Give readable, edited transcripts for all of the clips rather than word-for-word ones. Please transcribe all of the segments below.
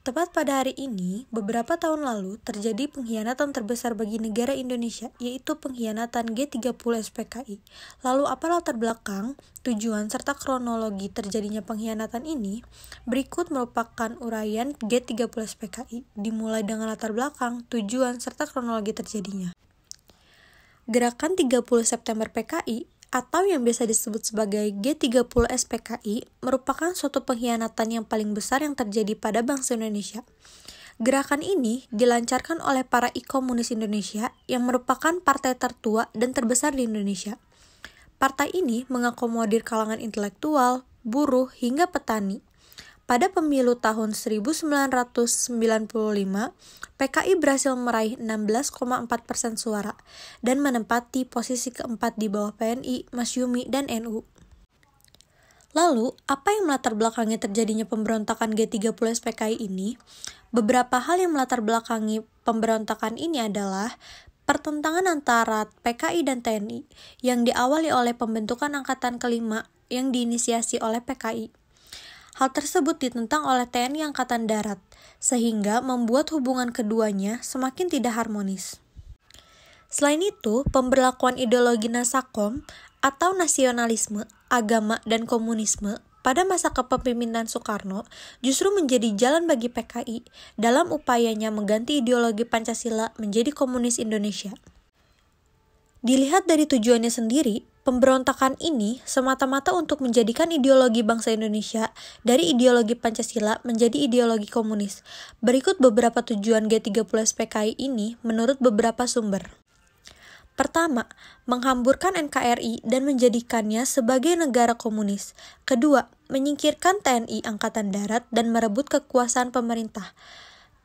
Tepat pada hari ini, beberapa tahun lalu terjadi pengkhianatan terbesar bagi negara Indonesia, yaitu pengkhianatan G30 SPKI. Lalu apa latar belakang, tujuan, serta kronologi terjadinya pengkhianatan ini? Berikut merupakan uraian G30 SPKI, dimulai dengan latar belakang, tujuan, serta kronologi terjadinya. Gerakan 30 September PKI atau yang biasa disebut sebagai G30 SPKI merupakan suatu pengkhianatan yang paling besar yang terjadi pada bangsa Indonesia. Gerakan ini dilancarkan oleh para komunis Indonesia yang merupakan partai tertua dan terbesar di Indonesia. Partai ini mengakomodir kalangan intelektual, buruh, hingga petani. Pada pemilu tahun 1995, PKI berhasil meraih 16,4% suara dan menempati posisi keempat di bawah PNI, Masyumi, dan NU. Lalu, apa yang melatar belakangi terjadinya pemberontakan G30 SPKI ini? Beberapa hal yang melatar belakangi pemberontakan ini adalah pertentangan antara PKI dan TNI yang diawali oleh pembentukan Angkatan Kelima yang diinisiasi oleh PKI. Hal tersebut ditentang oleh TNI Angkatan Darat, sehingga membuat hubungan keduanya semakin tidak harmonis. Selain itu, pemberlakuan ideologi Nasakom atau nasionalisme, agama, dan komunisme pada masa kepemimpinan Soekarno justru menjadi jalan bagi PKI dalam upayanya mengganti ideologi Pancasila menjadi komunis Indonesia. Dilihat dari tujuannya sendiri, pemberontakan ini semata-mata untuk menjadikan ideologi bangsa Indonesia dari ideologi Pancasila menjadi ideologi komunis. Berikut beberapa tujuan G30 SPKI ini menurut beberapa sumber. Pertama, menghamburkan NKRI dan menjadikannya sebagai negara komunis. Kedua, menyingkirkan TNI Angkatan Darat dan merebut kekuasaan pemerintah.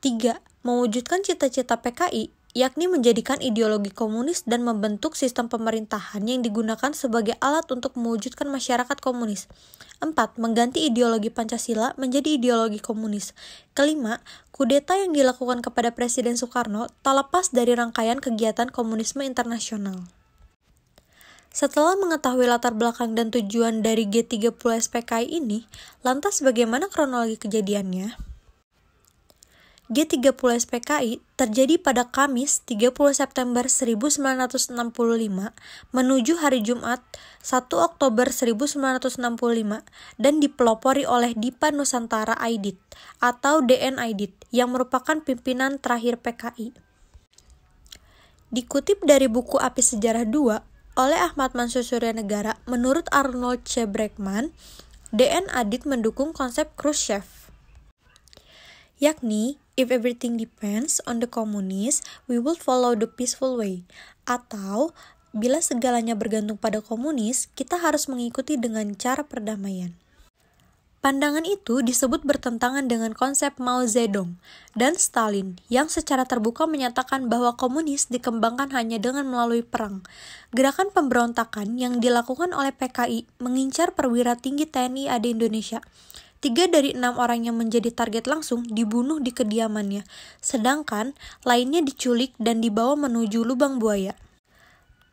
3. Mewujudkan cita-cita PKI, yakni menjadikan ideologi komunis dan membentuk sistem pemerintahan yang digunakan sebagai alat untuk mewujudkan masyarakat komunis. 4. Mengganti ideologi Pancasila menjadi ideologi komunis. Kelima, kudeta yang dilakukan kepada Presiden Soekarno tak lepas dari rangkaian kegiatan komunisme internasional. Setelah mengetahui latar belakang dan tujuan dari G30 SPKI ini, lantas bagaimana kronologi kejadiannya? G30 SPKI terjadi pada Kamis 30 September 1965 menuju hari Jumat 1 Oktober 1965 dan dipelopori oleh Dipa Nusantara Aidit atau DN Aidit yang merupakan pimpinan terakhir PKI. Dikutip dari buku Api Sejarah 2 oleh Ahmad Mansur Suryanegara, menurut Arnold C. Bregman, DN Aidit mendukung konsep Khrushchev, yakni if everything depends on the communists, we will follow the peaceful way. Atau, bila segalanya bergantung pada komunis, kita harus mengikuti dengan cara perdamaian. Pandangan itu disebut bertentangan dengan konsep Mao Zedong dan Stalin yang secara terbuka menyatakan bahwa komunis dikembangkan hanya dengan melalui perang. Gerakan pemberontakan yang dilakukan oleh PKI mengincar perwira tinggi TNI AD Indonesia. 3 dari 6 orang yang menjadi target langsung dibunuh di kediamannya, sedangkan lainnya diculik dan dibawa menuju lubang buaya.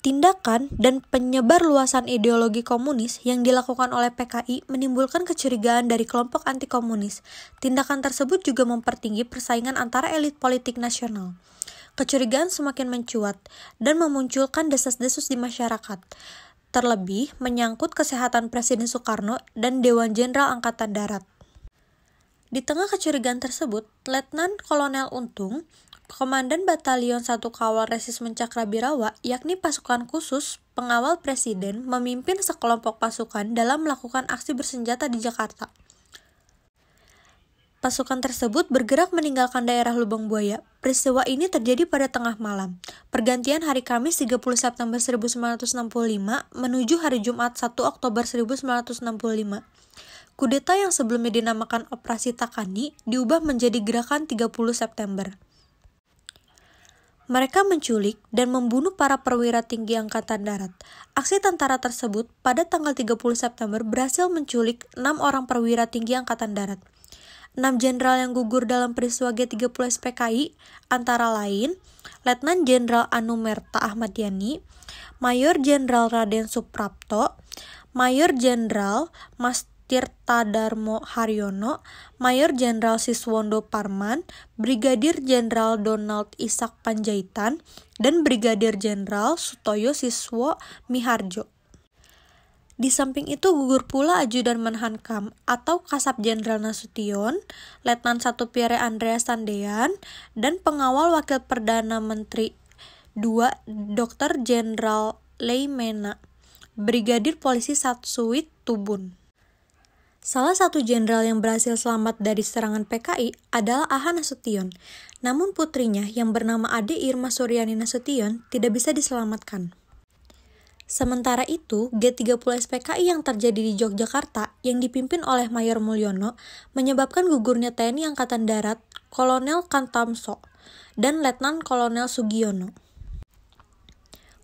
Tindakan dan penyebar luasan ideologi komunis yang dilakukan oleh PKI menimbulkan kecurigaan dari kelompok anti-komunis. Tindakan tersebut juga mempertinggi persaingan antara elit politik nasional. Kecurigaan semakin mencuat dan memunculkan desas-desus di masyarakat. Terlebih menyangkut kesehatan Presiden Soekarno dan Dewan Jenderal Angkatan Darat. Di tengah kecurigaan tersebut, Letnan Kolonel Untung, Komandan Batalion 1 Kawal Resimen Cakrabirawa, yakni pasukan khusus pengawal Presiden, memimpin sekelompok pasukan dalam melakukan aksi bersenjata di Jakarta. Pasukan tersebut bergerak meninggalkan daerah Lubang Buaya. Peristiwa ini terjadi pada tengah malam, pergantian hari Kamis 30 September 1965 menuju hari Jumat 1 Oktober 1965. Kudeta yang sebelumnya dinamakan Operasi Takani diubah menjadi Gerakan 30 September. Mereka menculik dan membunuh para perwira tinggi Angkatan Darat. Aksi tentara tersebut pada tanggal 30 September berhasil menculik 6 orang perwira tinggi Angkatan Darat. 6 jenderal yang gugur dalam peristiwa G30 SPKI antara lain Letnan Jenderal Anumerta Ahmad Yani, Mayor Jenderal Raden Suprapto, Mayor Jenderal Mastio Tirta Darmo Haryono, Mayor Jenderal Siswondo Parman, Brigadir Jenderal Donald Ishak Panjaitan, dan Brigadir Jenderal Sutoyo Siswo Miharjo. Di samping itu gugur pula Ajudan Menhankam atau Kasat Jenderal Nasution, Letnan 1 Pierre Andreas Tandean, dan Pengawal Wakil Perdana Menteri 2 Dr. Jenderal Leimena, Brigadir Polisi Satsuit Tubun. Salah satu jenderal yang berhasil selamat dari serangan PKI adalah Aha Nasution, namun putrinya yang bernama Ade Irma Suryani Nasution tidak bisa diselamatkan. Sementara itu, G30 SPKI yang terjadi di Yogyakarta yang dipimpin oleh Mayor Mulyono menyebabkan gugurnya TNI Angkatan Darat Kolonel Katamso dan Letnan Kolonel Sugiono.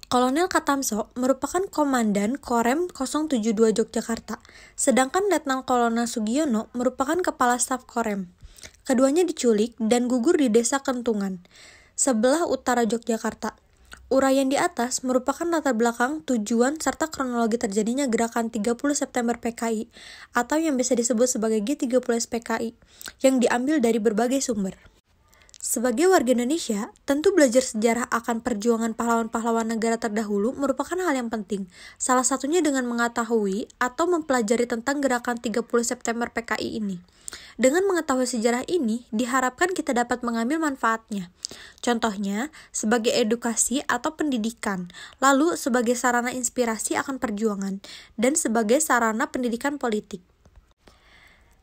Kolonel Katamso merupakan Komandan Korem 072 Yogyakarta, sedangkan Letnan Kolonel Sugiono merupakan Kepala Staf Korem. Keduanya diculik dan gugur di Desa Kentungan, sebelah utara Yogyakarta. Uraian di atas merupakan latar belakang, tujuan, serta kronologi terjadinya gerakan 30 September PKI atau yang bisa disebut sebagai G30 SPKI yang diambil dari berbagai sumber. Sebagai warga Indonesia, tentu belajar sejarah akan perjuangan pahlawan-pahlawan negara terdahulu merupakan hal yang penting, salah satunya dengan mengetahui atau mempelajari tentang gerakan 30 September PKI ini. Dengan mengetahui sejarah ini, diharapkan kita dapat mengambil manfaatnya. Contohnya, sebagai edukasi atau pendidikan, lalu sebagai sarana inspirasi akan perjuangan, dan sebagai sarana pendidikan politik.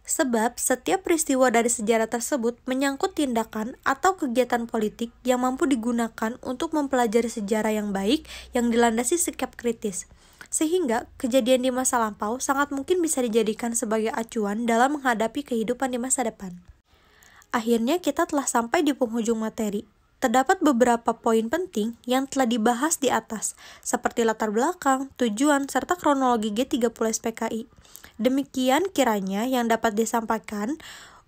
Sebab setiap peristiwa dari sejarah tersebut menyangkut tindakan atau kegiatan politik yang mampu digunakan untuk mempelajari sejarah yang baik yang dilandasi sikap kritis. Sehingga kejadian di masa lampau sangat mungkin bisa dijadikan sebagai acuan dalam menghadapi kehidupan di masa depan. Akhirnya kita telah sampai di penghujung materi. Terdapat beberapa poin penting yang telah dibahas di atas, seperti latar belakang, tujuan, serta kronologi G30 SPKI. Demikian kiranya yang dapat disampaikan.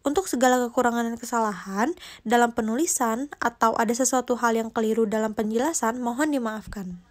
Untuk segala kekurangan dan kesalahan dalam penulisan atau ada sesuatu hal yang keliru dalam penjelasan, mohon dimaafkan.